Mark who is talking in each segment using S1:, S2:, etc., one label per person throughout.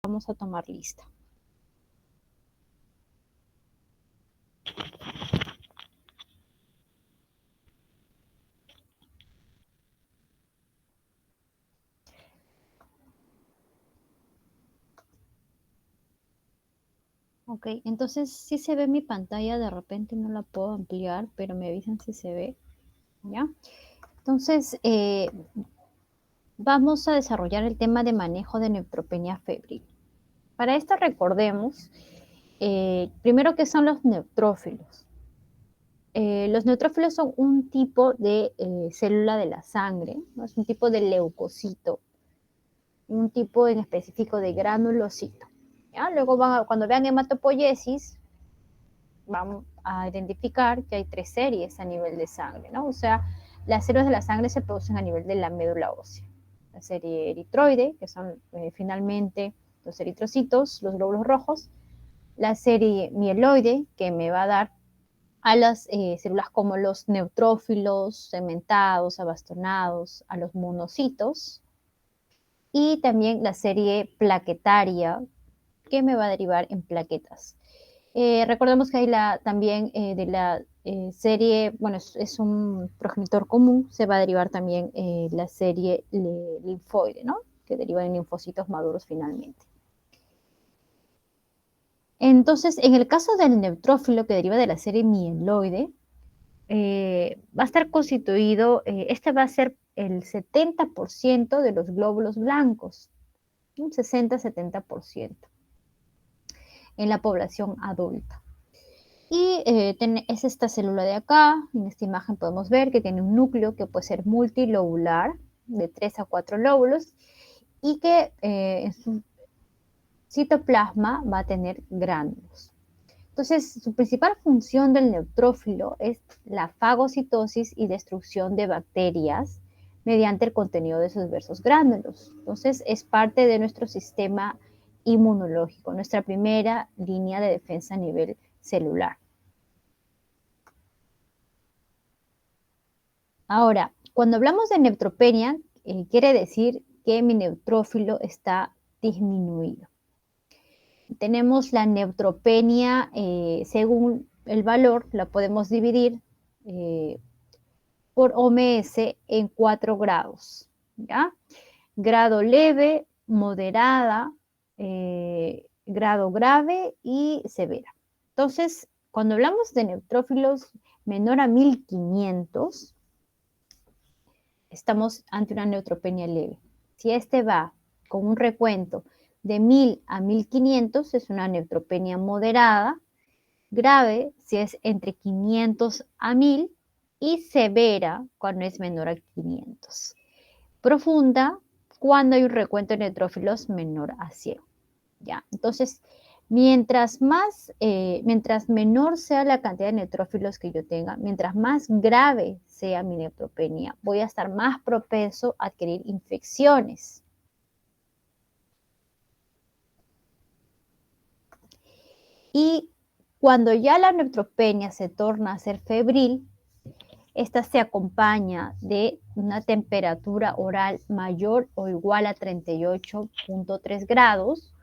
S1: Vamos a tomar lista. Ok, entonces sí se ve mi pantalla, de repente no la puedo ampliar, pero me avisan si se ve, ¿ya? Entonces, vamos a desarrollar el tema de manejo de neutropenia febril. Para esto recordemos, primero que son los neutrófilos. Los neutrófilos son un tipo de célula de la sangre, ¿no? Es un tipo de leucocito, un tipo en específico de granulocito. ¿Ya? Luego cuando vean hematopoiesis, vamos a identificar que hay 3 series a nivel de sangre, ¿no? O sea, las células de la sangre se producen a nivel de la médula ósea. La serie eritroide, que son finalmente los eritrocitos, los glóbulos rojos. La serie mieloide, que me va a dar a las células como los neutrófilos, segmentados, abastonados, a los monocitos. Y también la serie plaquetaria, que me va a derivar en plaquetas. Recordemos que hay también de la serie, bueno, es un progenitor común, se va a derivar también la serie linfoide, ¿no? Que deriva en linfocitos maduros finalmente. Entonces, en el caso del neutrófilo que deriva de la serie mieloide, va a estar constituido, este va a ser el 70% de los glóbulos blancos, un 60-70% en la población adulta. Y es esta célula de acá, en esta imagen podemos ver que tiene un núcleo que puede ser multilobular, de 3 a 4 lóbulos, y que en su citoplasma va a tener gránulos. Entonces, su principal función del neutrófilo es la fagocitosis y destrucción de bacterias mediante el contenido de sus diversos gránulos. Entonces, es parte de nuestro sistema inmunológico, nuestra primera línea de defensa a nivel celular. Ahora, cuando hablamos de neutropenia, quiere decir que mi neutrófilo está disminuido. Tenemos la neutropenia, según el valor, la podemos dividir por OMS en 4 grados, ¿ya? Grado leve, moderada, grado grave y severa. Entonces, cuando hablamos de neutrófilos menor a 1500, estamos ante una neutropenia leve. Si este va con un recuento de 1000 a 1500, es una neutropenia moderada, grave si es entre 500 a 1000 y severa cuando es menor a 500. Profunda cuando hay un recuento de neutrófilos menor a 100. ¿Ya? Entonces, mientras menor sea la cantidad de neutrófilos que yo tenga, mientras más grave sea mi neutropenia, voy a estar más propenso a adquirir infecciones. Y cuando ya la neutropenia se torna a ser febril, esta se acompaña de una temperatura oral mayor o igual a 38.3 grados,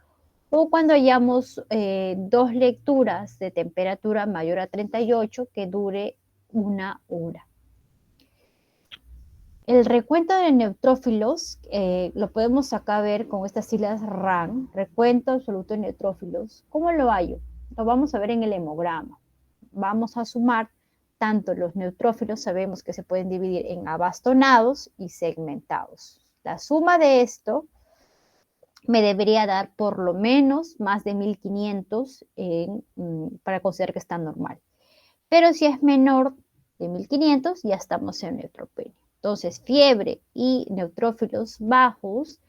S1: o cuando hayamos 2 lecturas de temperatura mayor a 38 que dure 1 hora. El recuento de neutrófilos lo podemos acá ver con estas siglas RAN, recuento absoluto de neutrófilos. ¿Cómo lo hallo? Lo vamos a ver en el hemograma. Vamos a sumar tanto los neutrófilos, sabemos que se pueden dividir en abastonados y segmentados. La suma de esto me debería dar por lo menos más de 1500 para considerar que está normal. Pero si es menor de 1500, ya estamos en neutropenia. Entonces, fiebre y neutrófilos bajos,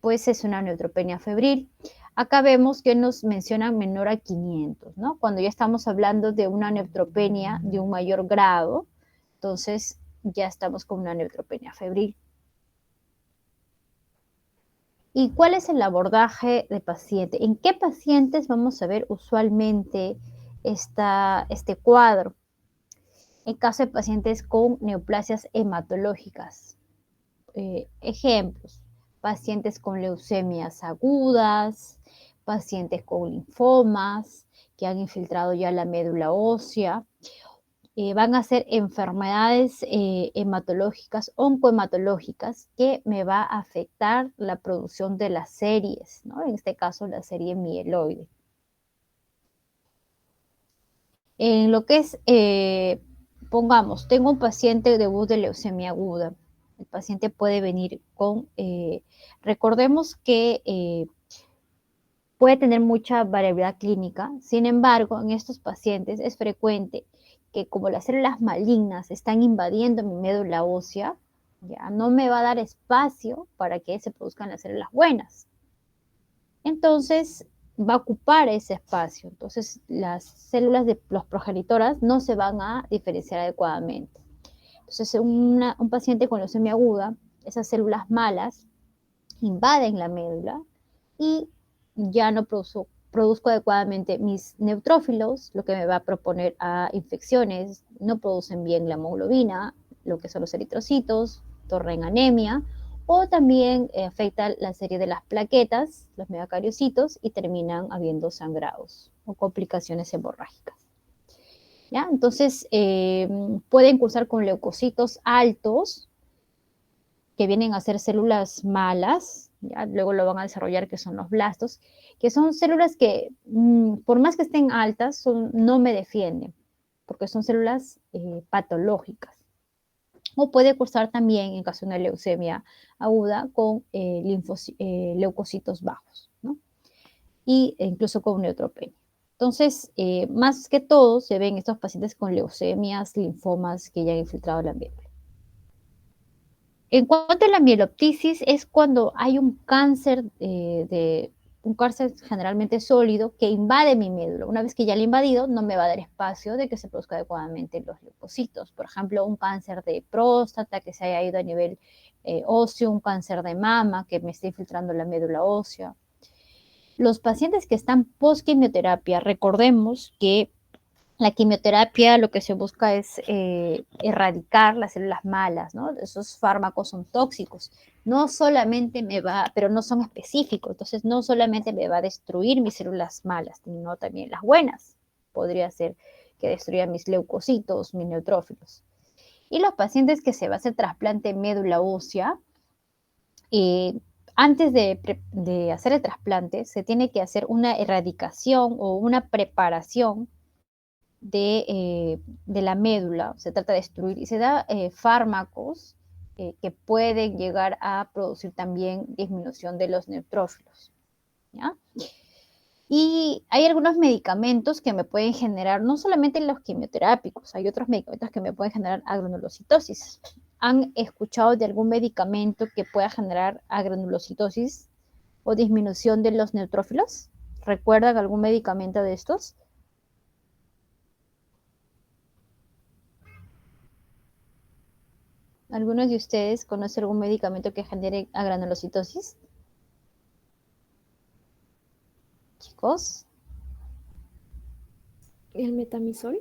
S1: pues es una neutropenia febril. Acá vemos que nos mencionan menor a 500, ¿no? Cuando ya estamos hablando de una neutropenia de un mayor grado, entonces ya estamos con una neutropenia febril. ¿Y cuál es el abordaje de paciente? ¿En qué pacientes vamos a ver usualmente este cuadro? En caso de pacientes con neoplasias hematológicas. Ejemplos, pacientes con leucemias agudas, pacientes con linfomas que han infiltrado ya la médula ósea. Van a ser enfermedades hematológicas, oncohematológicas, que me va a afectar la producción de las series, ¿no? En este caso, la serie mieloide. En lo que es, pongamos, tengo un paciente debut de leucemia aguda. El paciente puede venir con, recordemos que puede tener mucha variabilidad clínica. Sin embargo, en estos pacientes es frecuente que, como las células malignas están invadiendo mi médula ósea, ya no me va a dar espacio para que se produzcan las células buenas. Entonces va a ocupar ese espacio. Entonces las células de los progenitoras no se van a diferenciar adecuadamente. Entonces un paciente con leucemia aguda, esas células malas invaden la médula y ya no produzco adecuadamente mis neutrófilos, lo que me va a proponer a infecciones, no producen bien la hemoglobina, lo que son los eritrocitos, torna en anemia, o también afecta la serie de las plaquetas, los megacariocitos, y terminan habiendo sangrados o complicaciones hemorrágicas. ¿Ya? Entonces, pueden cursar con leucocitos altos, que vienen a ser células malas, ¿ya? Luego lo van a desarrollar, que son los blastos, que son células que, por más que estén altas, no me defienden, porque son células patológicas. O puede cursar también, en caso de una leucemia aguda, con leucocitos bajos, ¿no? E incluso con neutropenia. Entonces, más que todo, se ven estos pacientes con leucemias, linfomas que ya han infiltrado la médula. En cuanto a la mieloptisis, es cuando hay un cáncer generalmente sólido que invade mi médula. Una vez que ya lo ha invadido, no me va a dar espacio de que se produzca adecuadamente los leucocitos. Por ejemplo, un cáncer de próstata que se haya ido a nivel óseo, un cáncer de mama que me esté infiltrando la médula ósea. Los pacientes que están post-quimioterapia, recordemos que la quimioterapia lo que se busca es erradicar las células malas, ¿no? Esos fármacos son tóxicos. No solamente pero no son específicos, entonces no solamente me va a destruir mis células malas, sino también las buenas. Podría ser que destruya mis leucocitos, mis neutrófilos. Y los pacientes que se va a hacer trasplante médula ósea, antes de hacer el trasplante, se tiene que hacer una erradicación o una preparación de la médula, se trata de destruir, y se da fármacos que pueden llegar a producir también disminución de los neutrófilos, ¿ya? Y hay algunos medicamentos que me pueden generar, no solamente los quimioterápicos, hay otros medicamentos que me pueden generar agranulocitosis. ¿Han escuchado de algún medicamento que pueda generar agranulocitosis o disminución de los neutrófilos? ¿Recuerdan algún medicamento de estos? ¿Algunos de ustedes conocen algún medicamento que genere agranulocitosis? Chicos,
S2: ¿El metamisol?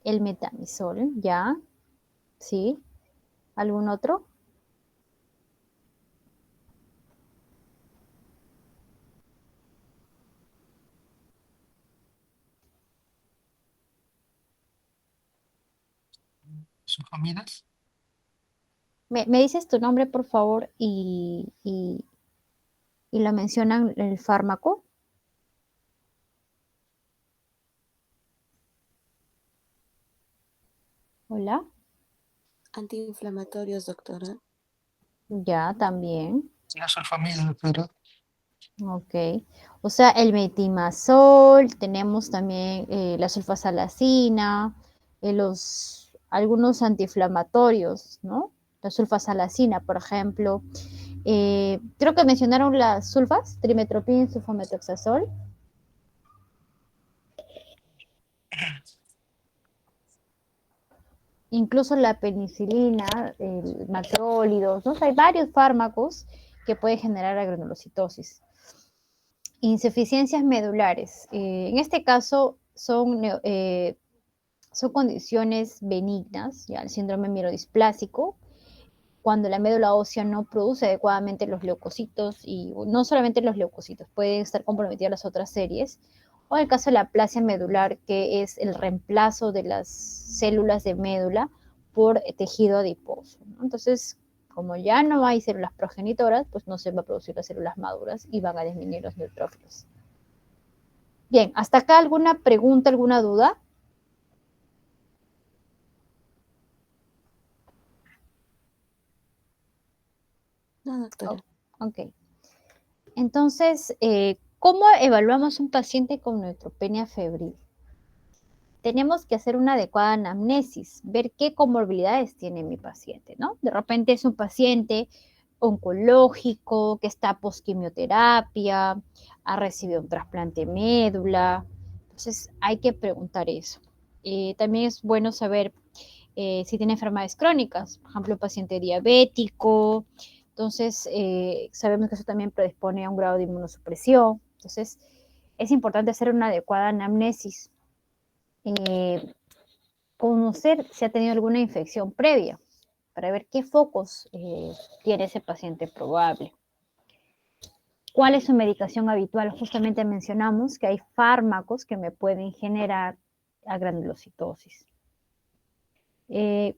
S1: el metamisol, ya, sí. ¿Algún otro?
S3: Sulfamidas.
S1: ¿Me dices tu nombre, por favor, y lo mencionan el fármaco? Hola,
S2: Antiinflamatorios, doctora.
S1: ya, también.
S3: La sulfamida, doctora.
S1: Ok. O sea, el metimazol, tenemos también la sulfasalacina, algunos antiinflamatorios, ¿no? La sulfasalacina, por ejemplo. Creo que mencionaron las sulfas, trimetoprim, sulfamethoxazol. Incluso la penicilina, el macrólidos, ¿no? O sea, hay varios fármacos que pueden generar agranulocitosis. Insuficiencias medulares. En este caso son condiciones benignas, ya el síndrome mielodisplásico, cuando la médula ósea no produce adecuadamente los leucocitos, y no solamente los leucocitos, pueden estar comprometidas las otras series, o en el caso de la aplasia medular, que es el reemplazo de las células de médula por tejido adiposo, ¿no? Entonces, como ya no hay células progenitoras, pues no se va a producir las células maduras y van a disminuir los neutrófilos. Bien, ¿hasta acá alguna pregunta, alguna duda?
S2: No, doctora.
S1: Ok. Entonces, ¿cómo evaluamos un paciente con neutropenia febril? Tenemos que hacer una adecuada anamnesis, ver qué comorbilidades tiene mi paciente, ¿no? De repente es un paciente oncológico que está posquimioterapia, ha recibido un trasplante de médula, entonces hay que preguntar eso. También es bueno saber si tiene enfermedades crónicas, por ejemplo, un paciente diabético, entonces sabemos que eso también predispone a un grado de inmunosupresión, entonces es importante hacer una adecuada anamnesis. Conocer si ha tenido alguna infección previa para ver qué focos tiene ese paciente probable. ¿Cuál es su medicación habitual? Justamente mencionamos que hay fármacos que me pueden generar agranulocitosis.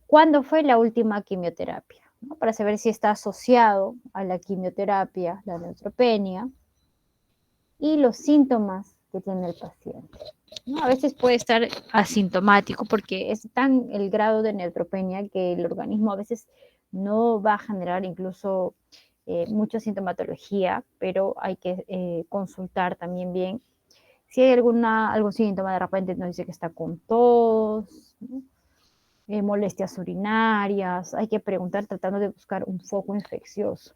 S1: ¿Cuándo fue la última quimioterapia? ¿No? Para saber si está asociado a la quimioterapia, la neutropenia, y los síntomas que tiene el paciente, ¿no? A veces puede estar asintomático porque es tan el grado de neutropenia que el organismo a veces no va a generar incluso mucha sintomatología, pero hay que consultar también bien si hay algún síntoma. De repente nos dice que está con tos, ¿no? Molestias urinarias, hay que preguntar tratando de buscar un foco infeccioso.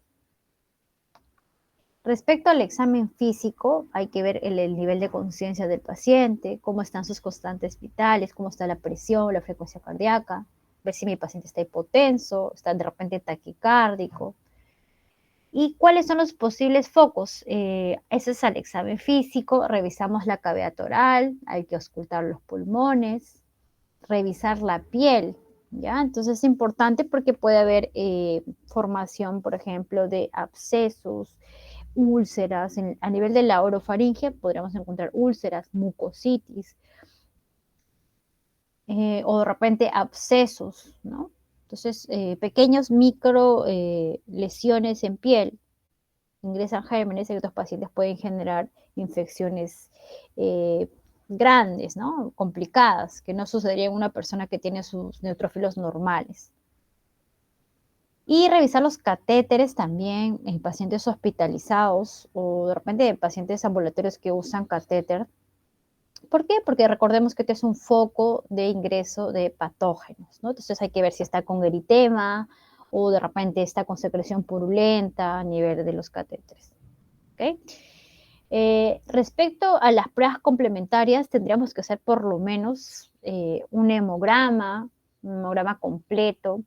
S1: Respecto al examen físico, hay que ver el nivel de conciencia del paciente, cómo están sus constantes vitales, cómo está la presión, la frecuencia cardíaca, ver si mi paciente está hipotenso, está de repente taquicárdico. ¿Y cuáles son los posibles focos? Ese es al examen físico, revisamos la cavidad oral, hay que auscultar los pulmones, revisar la piel, ¿ya? Entonces es importante porque puede haber formación, por ejemplo, de abscesos, úlceras, a nivel de la orofaringe podríamos encontrar úlceras, mucositis, o de repente abscesos, ¿no? Entonces, pequeños micro lesiones en piel, ingresan gérmenes y otros pacientes pueden generar infecciones eh, grandes, ¿no? Complicadas, que no sucedería en una persona que tiene sus neutrófilos normales. Y revisar los catéteres también en pacientes hospitalizados o de repente pacientes ambulatorios que usan catéter. ¿Por qué? Porque recordemos que este es un foco de ingreso de patógenos, ¿no? Entonces hay que ver si está con eritema o de repente está con secreción purulenta a nivel de los catéteres. ¿Okay? Respecto a las pruebas complementarias, tendríamos que hacer por lo menos un hemograma completo,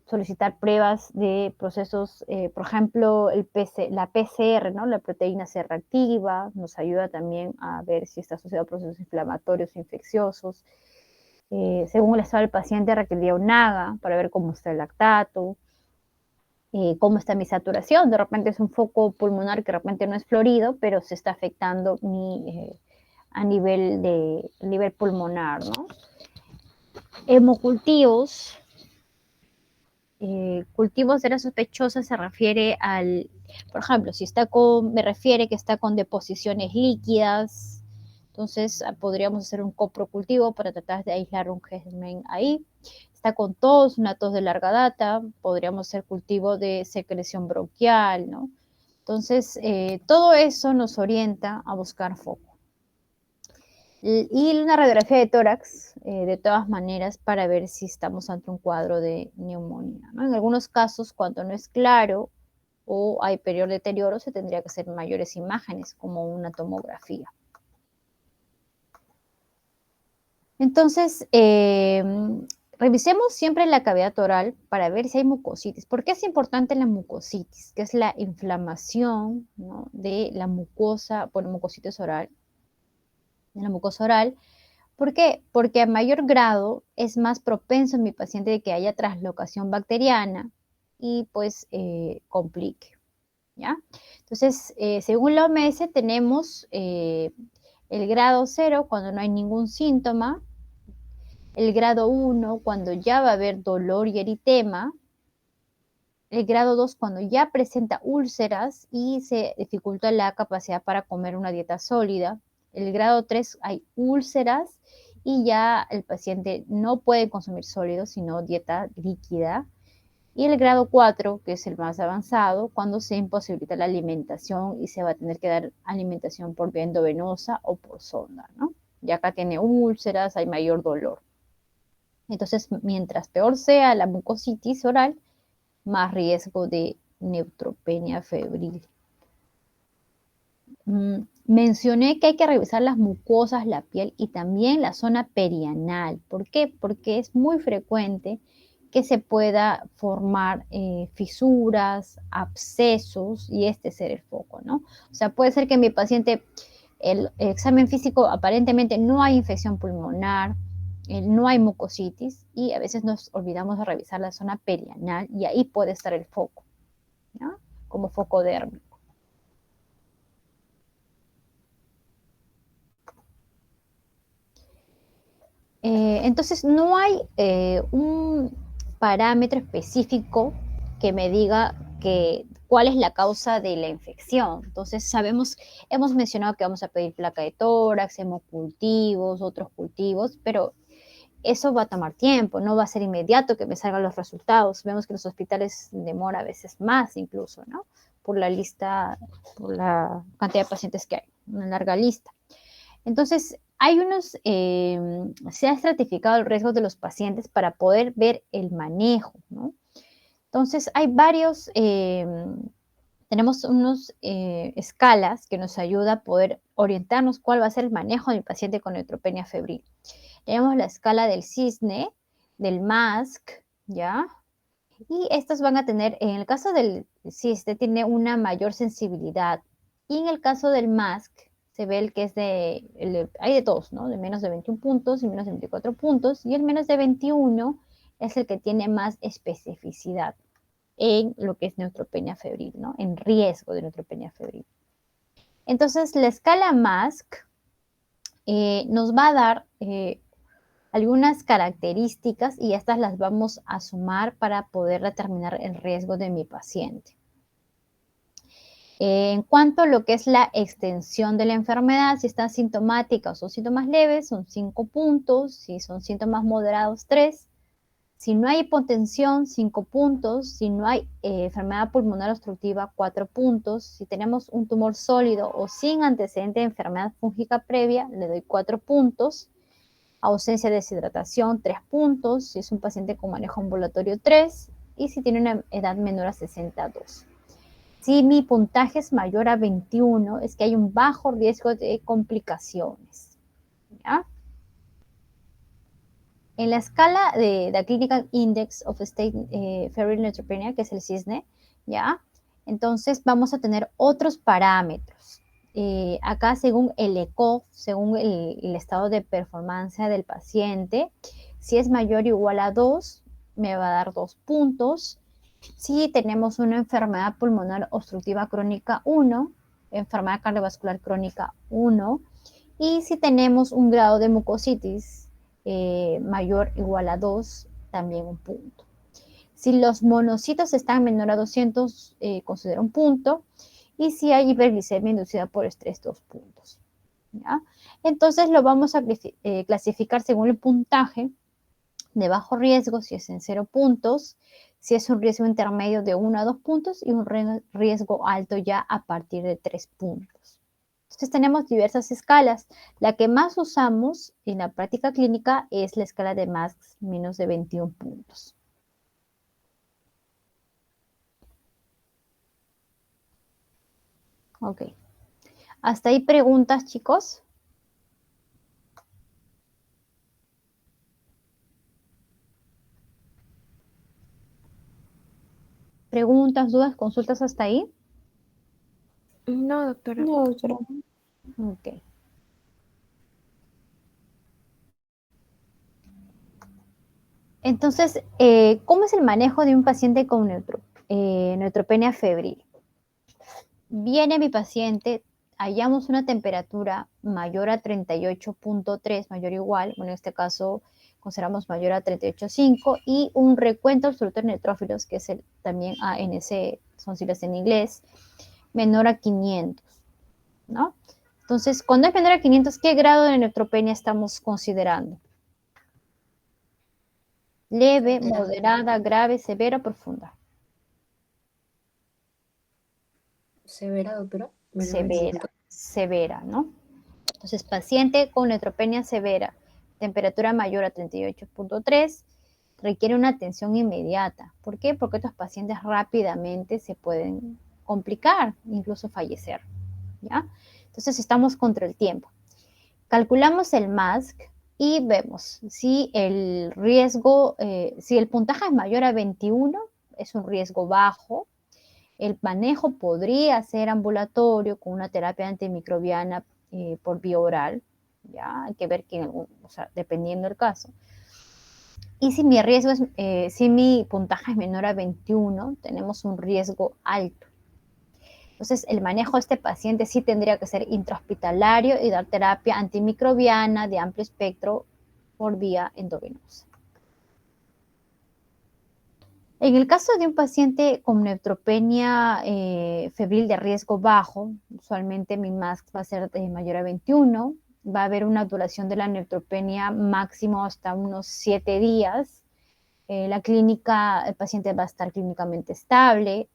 S1: solicitar pruebas de procesos, por ejemplo, la PCR, ¿no? La proteína C reactiva, nos ayuda también a ver si está asociado a procesos inflamatorios o infecciosos. Según el estado del paciente, requeriría un NAGA para ver cómo está el lactato, cómo está mi saturación. De repente es un foco pulmonar que de repente no es florido, pero se está afectando a nivel pulmonar, ¿no? Hemocultivos. Cultivos de la sospechosa se refiere por ejemplo, si me refiere que está con deposiciones líquidas, entonces podríamos hacer un coprocultivo para tratar de aislar un germen ahí. Está con tos, una tos de larga data, podríamos hacer cultivo de secreción bronquial, ¿no? Entonces, todo eso nos orienta a buscar foco. Y una radiografía de tórax, de todas maneras, para ver si estamos ante un cuadro de neumonía, ¿no? En algunos casos, cuando no es claro o hay periodo deterioro, se tendría que hacer mayores imágenes, como una tomografía. Entonces, revisemos siempre la cavidad oral para ver si hay mucositis. ¿Por qué es importante la mucositis? Que es la inflamación, ¿no? De la mucosa, mucositis oral, de la mucosa oral, ¿Por qué? Porque a mayor grado es más propenso en mi paciente de que haya translocación bacteriana y pues complique, ¿ya? Entonces, según la OMS tenemos el grado 0 cuando no hay ningún síntoma, el grado 1 cuando ya va a haber dolor y eritema, el grado 2 cuando ya presenta úlceras y se dificulta la capacidad para comer una dieta sólida. El grado 3 hay úlceras y ya el paciente no puede consumir sólidos, sino dieta líquida. Y el grado 4, que es el más avanzado, cuando se imposibilita la alimentación y se va a tener que dar alimentación por vía endovenosa o por sonda, ¿no? Ya acá tiene úlceras, hay mayor dolor. Entonces, mientras peor sea la mucositis oral, más riesgo de neutropenia febril. Mencioné que hay que revisar las mucosas, la piel y también la zona perianal. ¿Por qué? Porque es muy frecuente que se pueda formar fisuras, abscesos y este ser el foco, ¿no? O sea, puede ser que mi paciente, el examen físico aparentemente no hay infección pulmonar, no hay mucositis y a veces nos olvidamos de revisar la zona perianal y ahí puede estar el foco, ¿no? Como foco dérmico. Entonces, no hay un parámetro específico que me diga cuál es la causa de la infección. Entonces, hemos mencionado que vamos a pedir placa de tórax, hemocultivos, otros cultivos, pero eso va a tomar tiempo, no va a ser inmediato que me salgan los resultados. Vemos que los hospitales demora a veces más incluso, ¿no? Por la cantidad de pacientes que hay, una larga lista. Entonces, se ha estratificado el riesgo de los pacientes para poder ver el manejo, ¿no? Entonces, tenemos unas escalas que nos ayuda a poder orientarnos cuál va a ser el manejo del paciente con neutropenia febril. Tenemos la escala del cisne, del MASC, ¿ya? Y estas van a tener, en el caso del cisne, tiene una mayor sensibilidad. Y en el caso del MASC, se ve el que es hay de todos, ¿no? De menos de 21 puntos y menos de 24 puntos. Y el menos de 21 es el que tiene más especificidad en lo que es neutropenia febril, ¿no? En riesgo de neutropenia febril. Entonces, la escala MASC nos va a dar algunas características y estas las vamos a sumar para poder determinar el riesgo de mi paciente. En cuanto a lo que es la extensión de la enfermedad, si está sintomática o son síntomas leves, son 5 puntos, si son síntomas moderados, 3. Si no hay hipotensión, 5 puntos. Si no hay enfermedad pulmonar obstructiva, 4 puntos. Si tenemos un tumor sólido o sin antecedente de enfermedad fúngica previa, le doy 4 puntos. Ausencia de deshidratación, 3 puntos. Si es un paciente con manejo ambulatorio, 3. Y si tiene una edad menor a 62. Si mi puntaje es mayor a 21, es que hay un bajo riesgo de complicaciones, ¿ya? En la escala de The Clinical Index of State Febrile Neutropenia, que es el CISNE, ¿ya? Entonces vamos a tener otros parámetros. Acá según el ECOG, según el estado de performance del paciente, si es mayor o igual a 2, me va a dar 2 puntos. Si tenemos una enfermedad pulmonar obstructiva crónica 1, enfermedad cardiovascular crónica 1, y si tenemos un grado de mucositis mayor o igual a 2, también un punto. Si los monocitos están menor a 200, considera un punto, y si hay hiperglicemia inducida por estrés, 2 puntos. ¿Ya? Entonces lo vamos a clasificar según el puntaje de bajo riesgo, si es en 0 puntos, si es un riesgo intermedio de 1 a 2 puntos y un riesgo alto ya a partir de 3 puntos. Entonces tenemos diversas escalas. La que más usamos en la práctica clínica es la escala de MASC menos de 21 puntos. Ok. ¿Hasta ahí preguntas, chicos? ¿Preguntas, dudas, consultas hasta ahí?
S2: No, doctora.
S4: No, doctora.
S1: Ok. Entonces, ¿cómo es el manejo de un paciente con neutropenia febril? Viene mi paciente, hallamos una temperatura mayor a 38.3, mayor o igual, bueno, en este caso consideramos mayor a 38.5 y un recuento absoluto de neutrófilos, que es también ANC, son siglas en inglés, menor a 500, ¿no? Entonces, cuando es menor a 500, ¿qué grado de neutropenia estamos considerando? Leve, moderada, grave, severa, profunda.
S2: Severa, doctora.
S1: Severa, ¿no? Entonces, paciente con neutropenia severa, temperatura mayor a 38.3, requiere una atención inmediata. ¿Por qué? Porque estos pacientes rápidamente se pueden complicar, incluso fallecer, ¿ya? Entonces, estamos contra el tiempo. Calculamos el MASC y vemos si el riesgo, si el puntaje es mayor a 21, es un riesgo bajo. El manejo podría ser ambulatorio con una terapia antimicrobiana por vía oral, ya hay que ver que, o sea, dependiendo del caso. Y si mi riesgo es, si mi puntaje es menor a 21, tenemos un riesgo alto. Entonces, el manejo de este paciente sí tendría que ser intrahospitalario y dar terapia antimicrobiana de amplio espectro por vía endovenosa. En el caso de un paciente con neutropenia febril de riesgo bajo, usualmente mi MASC va a ser mayor a 21, va a haber una duración de la neutropenia máximo hasta unos 7 días. La clínica, el paciente va a estar clínicamente estable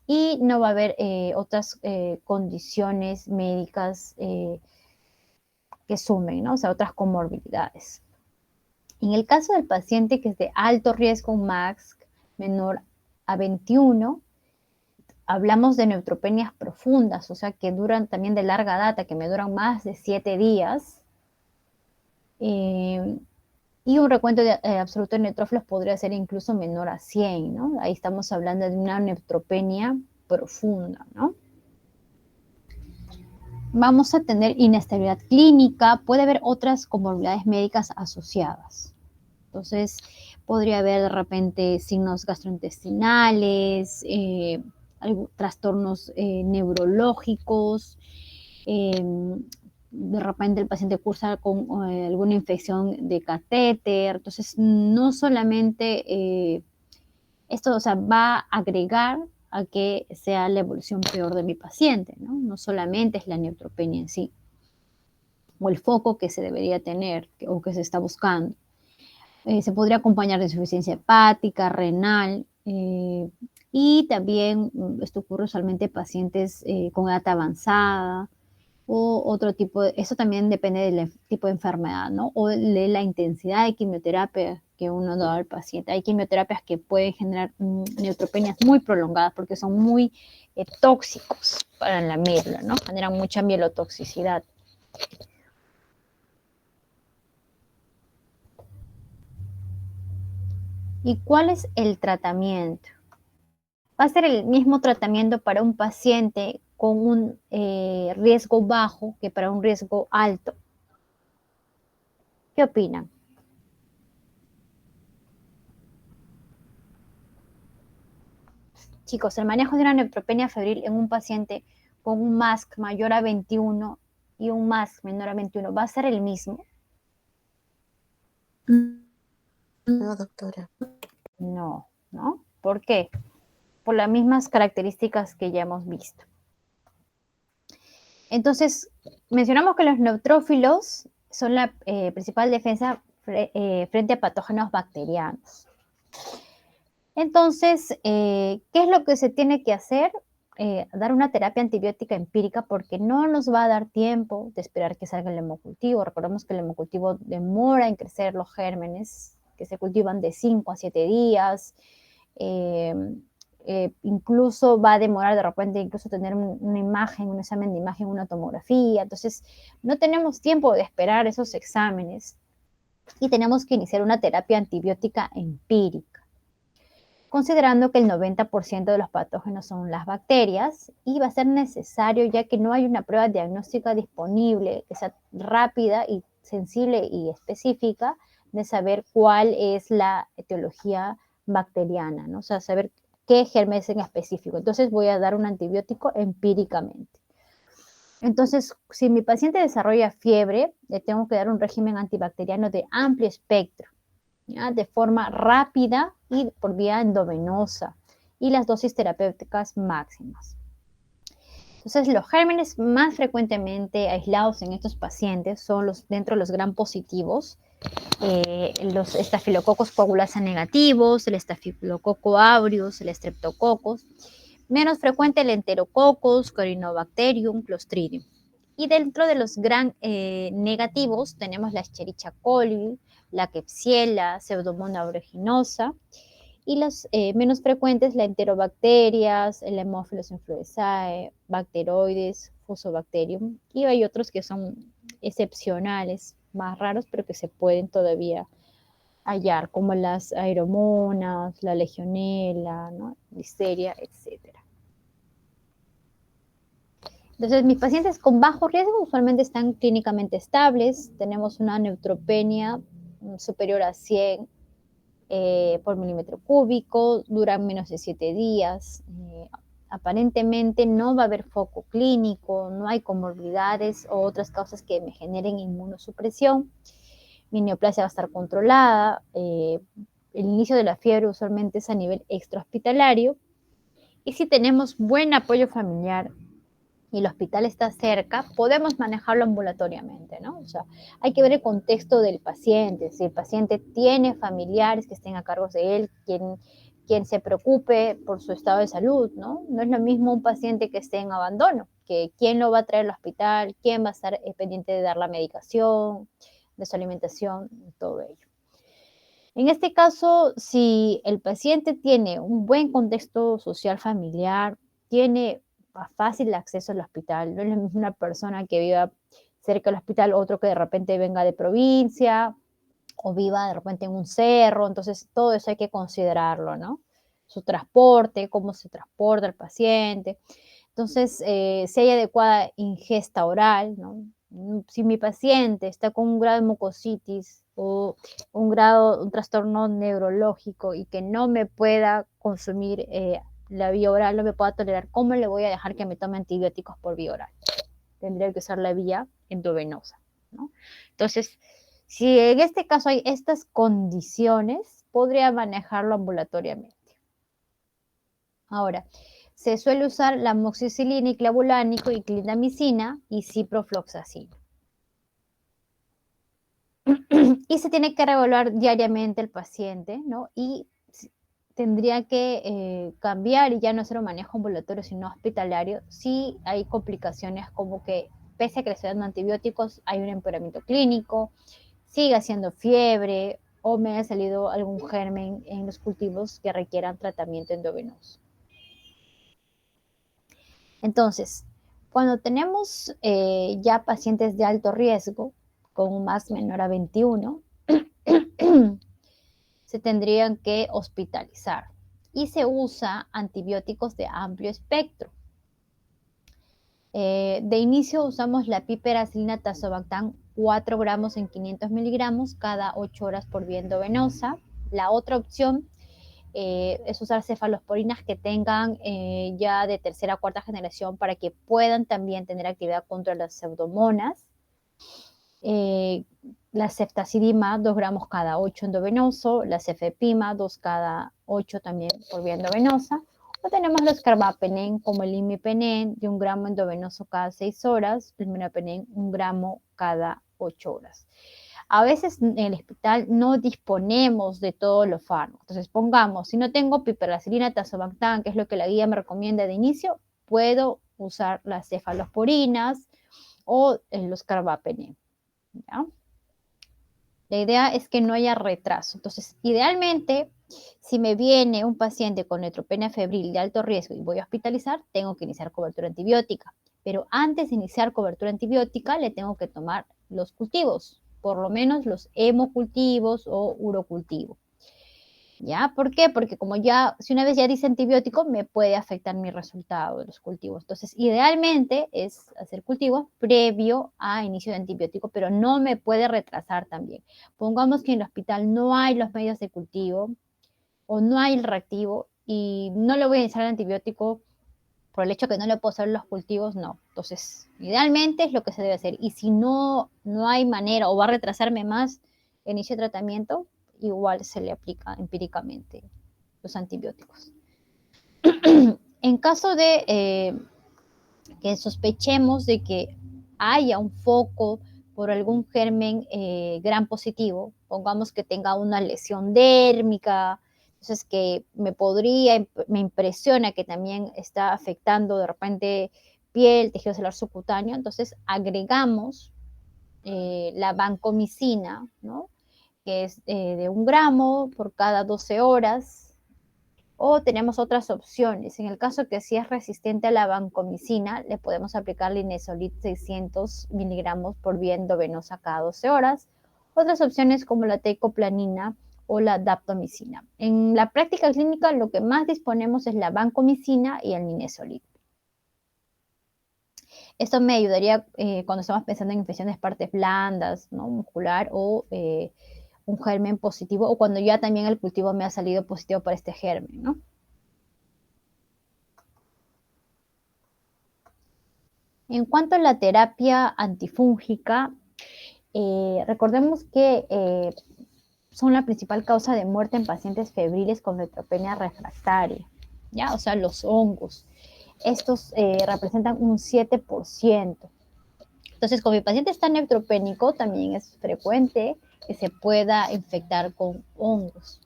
S1: y no va a haber otras condiciones médicas que sumen, ¿no? O sea, otras comorbilidades. En el caso del paciente que es de alto riesgo, un MASC menor a 21, hablamos de neutropenias profundas, o sea, que duran también de larga data, que me duran más de 7 días. Y un recuento absoluto de neutrófilos podría ser incluso menor a 100, ¿no? Ahí estamos hablando de una neutropenia profunda, ¿no? Vamos a tener inestabilidad clínica, puede haber otras comorbilidades médicas asociadas. Entonces, podría haber de repente signos gastrointestinales, trastornos neurológicos, de repente el paciente cursa con alguna infección de catéter. Entonces, no solamente esto, o sea, va a agregar a que sea la evolución peor de mi paciente, ¿no? No solamente es la neutropenia en sí, o el foco que se debería tener o que se está buscando. Se podría acompañar de insuficiencia hepática, renal, y también esto ocurre usualmente en pacientes con edad avanzada o otro tipo de, eso también depende del tipo de enfermedad, ¿no? O de la intensidad de quimioterapia que uno da al paciente. Hay quimioterapias que pueden generar neutropenias muy prolongadas porque son muy tóxicos para la médula, ¿no? Generan mucha mielotoxicidad. ¿Y cuál es el tratamiento? Va a ser el mismo tratamiento para un paciente con un riesgo bajo que para un riesgo alto. ¿Qué opinan? Chicos, el manejo de una neutropenia febril en un paciente con un MASC mayor a 21 y un MASC menor a 21, ¿va a ser el mismo?
S2: No, doctora.
S1: No, ¿no? ¿Por qué? Por las mismas características que ya hemos visto. Entonces, mencionamos que los neutrófilos son la principal defensa frente a patógenos bacterianos. Entonces, ¿qué es lo que se tiene que hacer? Dar una terapia antibiótica empírica porque no nos va a dar tiempo de esperar que salga el hemocultivo. Recordemos que el hemocultivo demora en crecer los gérmenes, que se cultivan de 5 a 7 días. Incluso va a demorar de repente incluso tener una imagen, un examen de imagen, una tomografía. Entonces, no tenemos tiempo de esperar esos exámenes y tenemos que iniciar una terapia antibiótica empírica, considerando que el 90% de los patógenos son las bacterias y va a ser necesario, ya que no hay una prueba diagnóstica disponible que sea rápida y sensible y específica, de saber cuál es la etiología bacteriana, ¿no? O sea, saber qué germen es en específico. Entonces voy a dar un antibiótico empíricamente. Entonces, si mi paciente desarrolla fiebre, le tengo que dar un régimen antibacteriano de amplio espectro, ¿ya? De forma rápida y por vía endovenosa, y las dosis terapéuticas máximas. Entonces, los gérmenes más frecuentemente aislados en estos pacientes son dentro de los gram positivos, los estafilococos coagulasa negativos, el estafilococo aureus, el streptococcus. Menos frecuente el enterococos, Corynebacterium, Clostridium. Y dentro de los gram negativos tenemos la Escherichia coli, la Klebsiella, Pseudomonas aeruginosa, y los menos frecuentes, la Enterobacterias, el Haemophilus influenzae, Bacteroides, Fusobacterium, y hay otros que son excepcionales, más raros, pero que se pueden todavía hallar, como las Aeromonas, la Legionella, ¿no? Listeria, etc. Entonces, mis pacientes con bajo riesgo usualmente están clínicamente estables, tenemos una neutropenia superior a 100 por milímetro cúbico, duran menos de 7 días. Aparentemente no va a haber foco clínico, no hay comorbilidades o otras causas que me generen inmunosupresión. Mi neoplasia va a estar controlada. El inicio de la fiebre usualmente es a nivel extrahospitalario. Y si tenemos buen apoyo familiar y el hospital está cerca, podemos manejarlo ambulatoriamente, ¿no? O sea, hay que ver el contexto del paciente, si el paciente tiene familiares que estén a cargo de él, quien se preocupe por su estado de salud, ¿no? No es lo mismo un paciente que esté en abandono, que quién lo va a traer al hospital, quién va a estar pendiente de dar la medicación, de su alimentación, todo ello. En este caso, si el paciente tiene un buen contexto social familiar, tiene fácil acceso al hospital, no es una persona que viva cerca del hospital, otro que de repente venga de provincia o viva de repente en un cerro, entonces todo eso hay que considerarlo, ¿no? Su transporte, cómo se transporta el paciente. Entonces, si hay adecuada ingesta oral, ¿no? Si mi paciente está con un grado de mucositis o un trastorno neurológico y que no me pueda consumir la vía oral, no me pueda tolerar, ¿cómo le voy a dejar que me tome antibióticos por vía oral? Tendría que usar la vía endovenosa, ¿no? Entonces, si en este caso hay estas condiciones, podría manejarlo ambulatoriamente. Ahora, se suele usar la amoxicilina y clavulánico y clindamicina y ciprofloxacina. Y se tiene que reevaluar diariamente el paciente, ¿no? Y tendría que cambiar y ya no hacer un manejo ambulatorio, sino hospitalario, si hay complicaciones como que, pese a que le estoy dando antibióticos, hay un empeoramiento clínico, sigue haciendo fiebre o me ha salido algún germen en los cultivos que requieran tratamiento endovenoso. Entonces, cuando tenemos ya pacientes de alto riesgo, con un MAS menor a 21, se tendrían que hospitalizar y se usa antibióticos de amplio espectro. De inicio usamos la piperacilina tazobactam 4 gramos en 500 miligramos cada 8 horas por vía endovenosa. La otra opción es usar cefalosporinas que tengan ya de tercera o cuarta generación para que puedan también tener actividad contra las pseudomonas. La ceftazidima 2 gramos cada 8 endovenoso, la cefepima 2 cada 8 también por vía endovenosa. O tenemos los carbapenem como el imipenem de 1 gramo endovenoso cada 6 horas, el meropenem 1 gramo cada 8 horas. A veces en el hospital no disponemos de todos los fármacos. Entonces pongamos, si no tengo piperacilina, tazobactam, que es lo que la guía me recomienda de inicio, puedo usar las cefalosporinas o los carbapenem, ¿ya? La idea es que no haya retraso. Entonces, idealmente, si me viene un paciente con neutropenia febril de alto riesgo y voy a hospitalizar, tengo que iniciar cobertura antibiótica. Pero antes de iniciar cobertura antibiótica, le tengo que tomar los cultivos, por lo menos los hemocultivos o urocultivos. ¿Ya? ¿Por qué? Porque como ya, si una vez ya dice antibiótico, me puede afectar mi resultado de los cultivos. Entonces, idealmente es hacer cultivos previo a inicio de antibiótico, pero no me puede retrasar también. Pongamos que en el hospital no hay los medios de cultivo o no hay el reactivo y no le voy a iniciar el antibiótico por el hecho que no le puedo hacer los cultivos, no. Entonces, idealmente es lo que se debe hacer. Y si no hay manera o va a retrasarme más el inicio de tratamiento, igual se le aplica empíricamente los antibióticos. En caso de que sospechemos de que haya un foco por algún germen gram positivo, pongamos que tenga una lesión dérmica, entonces que me impresiona que también está afectando de repente piel, tejido celular subcutáneo, entonces agregamos la vancomicina, ¿no? Que es de 1 gramo por cada 12 horas, o tenemos otras opciones. En el caso que sí es resistente a la vancomicina, le podemos aplicar linezolid 600 miligramos por vía endovenosa cada 12 horas. Otras opciones como la tecoplanina o la daptomicina. En la práctica clínica lo que más disponemos es la vancomicina y el linezolid. Esto me ayudaría cuando estamos pensando en infecciones de partes blandas, ¿no? Muscular o un germen positivo, o cuando ya también el cultivo me ha salido positivo para este germen, ¿no? En cuanto a la terapia antifúngica, recordemos que son la principal causa de muerte en pacientes febriles con neutropenia refractaria, ¿ya? O sea, los hongos. Estos representan un 7%. Entonces, como mi paciente está neutropénico, también es frecuente que se pueda infectar con hongos.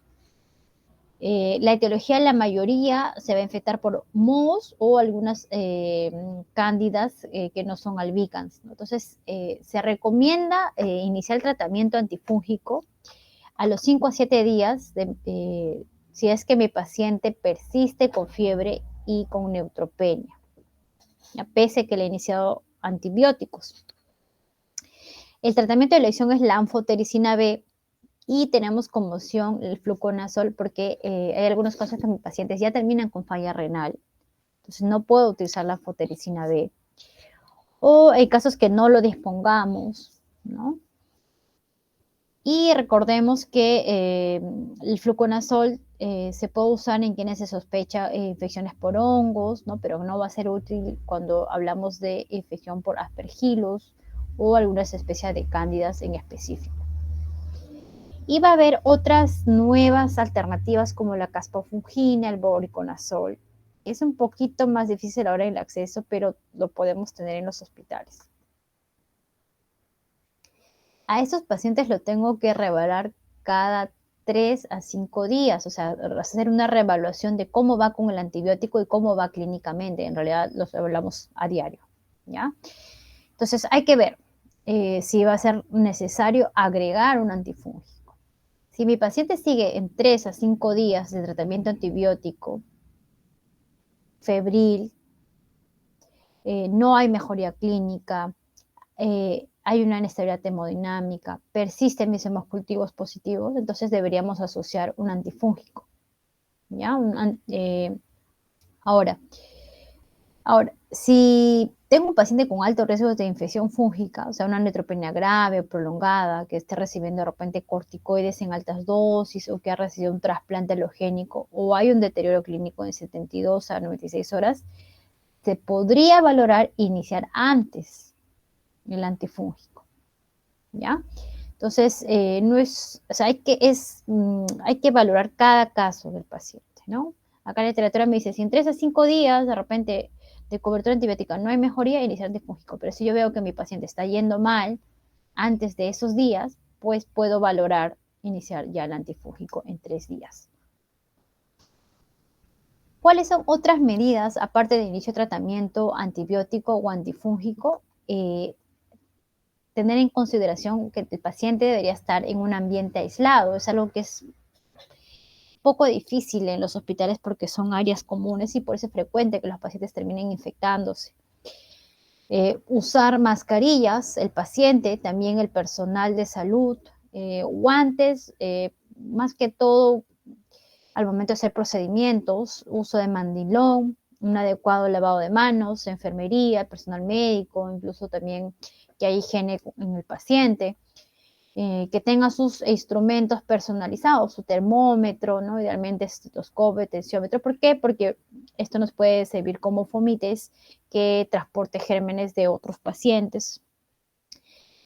S1: La etiología, la mayoría se va a infectar por mohos o algunas cándidas que no son albicans, ¿no? Entonces, se recomienda iniciar el tratamiento antifúngico a los 5 a 7 días, si es que mi paciente persiste con fiebre y con neutropenia, ya pese que le he iniciado antibióticos. El tratamiento de elección es la anfotericina B, y tenemos como opción el fluconazol porque hay algunos casos que mis pacientes ya terminan con falla renal, entonces no puedo utilizar la anfotericina B. O hay casos que no lo dispongamos, ¿no? Y recordemos que el fluconazol se puede usar en quienes se sospecha infecciones por hongos, ¿no? Pero no va a ser útil cuando hablamos de infección por aspergillus o algunas especies de cándidas en específico. Y va a haber otras nuevas alternativas como la caspofungina, el voriconazol. Es un poquito más difícil ahora el acceso, pero lo podemos tener en los hospitales. A estos pacientes lo tengo que reevaluar cada 3 a 5 días, o sea, hacer una reevaluación de cómo va con el antibiótico y cómo va clínicamente. En realidad los hablamos a diario, ¿ya? Entonces hay que ver si va a ser necesario agregar un antifúngico. Si mi paciente sigue en 3 a 5 días de tratamiento antibiótico, febril, no hay mejoría clínica, hay una inestabilidad hemodinámica, persisten mis hemocultivos positivos, entonces deberíamos asociar un antifúngico, ¿ya? Ahora, si tengo un paciente con alto riesgo de infección fúngica, o sea, una neutropenia grave o prolongada, que esté recibiendo de repente corticoides en altas dosis o que ha recibido un trasplante alogénico o hay un deterioro clínico en 72 a 96 horas, se podría valorar iniciar antes el antifúngico, ¿ya? Entonces, no es, o sea, hay que valorar cada caso del paciente, ¿no? Acá en la literatura me dice, si en 3 a 5 días de repente de cobertura antibiótica no hay mejoría, iniciar antifúngico. Pero si yo veo que mi paciente está yendo mal antes de esos días, pues puedo valorar iniciar ya el antifúngico en 3 días. ¿Cuáles son otras medidas, aparte del inicio de tratamiento antibiótico o antifúngico? Tener en consideración que el paciente debería estar en un ambiente aislado. Es algo que es poco difícil en los hospitales porque son áreas comunes y por eso es frecuente que los pacientes terminen infectándose. Usar mascarillas, el paciente, también el personal de salud, guantes, más que todo al momento de hacer procedimientos, uso de mandilón, un adecuado lavado de manos, enfermería, personal médico, incluso también que hay higiene en el paciente, que tenga sus instrumentos personalizados, su termómetro, ¿no? Idealmente estetoscopio, tensiómetro. ¿Por qué? Porque esto nos puede servir como fomites que transporte gérmenes de otros pacientes,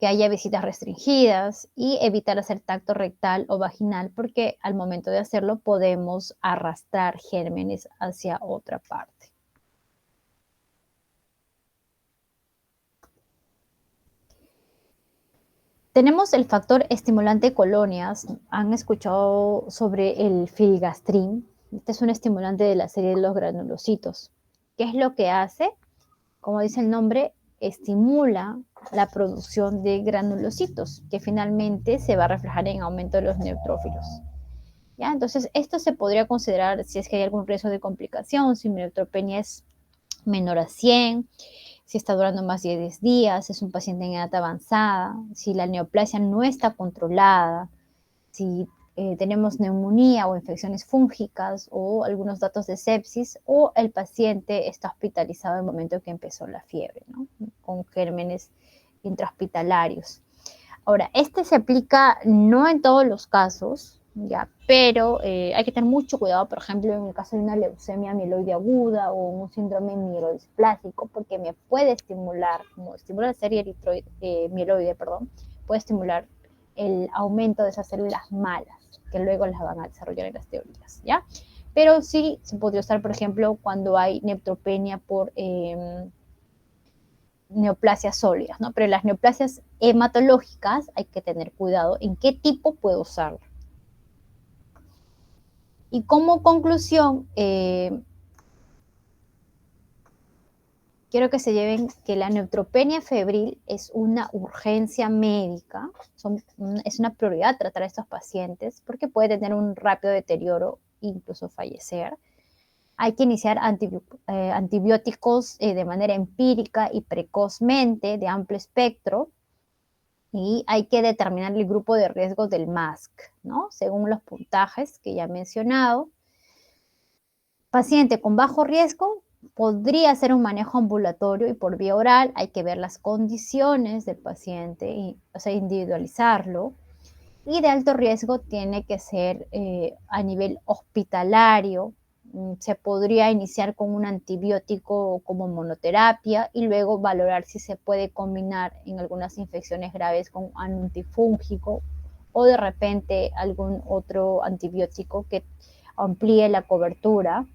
S1: que haya visitas restringidas y evitar hacer tacto rectal o vaginal porque al momento de hacerlo podemos arrastrar gérmenes hacia otra parte. Tenemos el factor estimulante colonias. ¿Han escuchado sobre el filgastrin? Este es un estimulante de la serie de los granulocitos. ¿Qué es lo que hace? Como dice el nombre, estimula la producción de granulocitos, que finalmente se va a reflejar en aumento de los neutrófilos. ¿Ya? Entonces, esto se podría considerar si es que hay algún riesgo de complicación, si mi neutropenia es menor a 100, si está durando más de 10 días, es un paciente en edad avanzada, si la neoplasia no está controlada, si tenemos neumonía o infecciones fúngicas o algunos datos de sepsis, o el paciente está hospitalizado en el momento que empezó la fiebre, ¿no? Con gérmenes intrahospitalarios. Ahora, este se aplica no en todos los casos, ¿ya? Pero hay que tener mucho cuidado, por ejemplo, en el caso de una leucemia mieloide aguda o un síndrome mielodisplásico, porque me puede estimular, como estimula la serie mieloide, perdón, puede estimular el aumento de esas células malas, que luego las van a desarrollar en las teorías, ¿ya? Pero sí se podría usar, por ejemplo, cuando hay neutropenia por neoplasias sólidas, ¿no? Pero las neoplasias hematológicas hay que tener cuidado en qué tipo puedo usarlo. Y como conclusión, quiero que se lleven que la neutropenia febril es una urgencia médica, es una prioridad tratar a estos pacientes porque puede tener un rápido deterioro e incluso fallecer. Hay que iniciar antibióticos de manera empírica y precozmente, de amplio espectro, y hay que determinar el grupo de riesgo del MASC, ¿no? Según los puntajes que ya he mencionado. Paciente con bajo riesgo podría hacer un manejo ambulatorio y por vía oral hay que ver las condiciones del paciente, o sea, individualizarlo. Y de alto riesgo tiene que ser a nivel hospitalario. Se podría iniciar con un antibiótico como monoterapia y luego valorar si se puede combinar en algunas infecciones graves con un antifúngico o de repente algún otro antibiótico que amplíe la cobertura.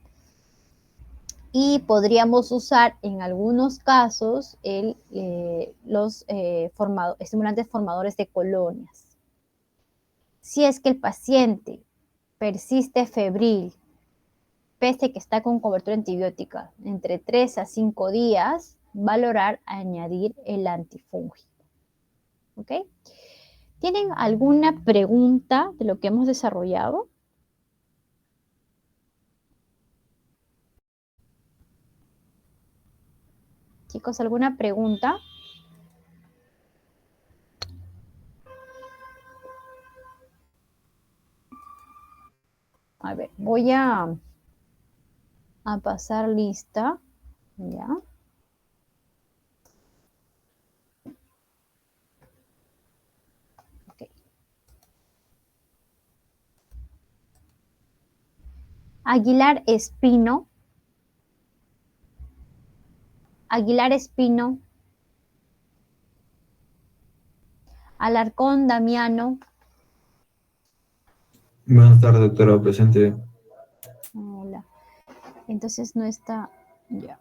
S1: Y podríamos usar en algunos casos los estimulantes formadores de colonias. Si es que el paciente persiste febril, pese que está con cobertura antibiótica, entre 3 a 5 días, valorar añadir el antifúngico. ¿Ok? ¿Tienen alguna pregunta de lo que hemos desarrollado? Chicos, ¿alguna pregunta? A ver, voy a pasar lista, ¿ya? Okay. Aguilar Espino. Aguilar Espino. Alarcón Damiano.
S4: Buenas tardes, doctora, presente.
S1: Hola. Entonces no está, ya.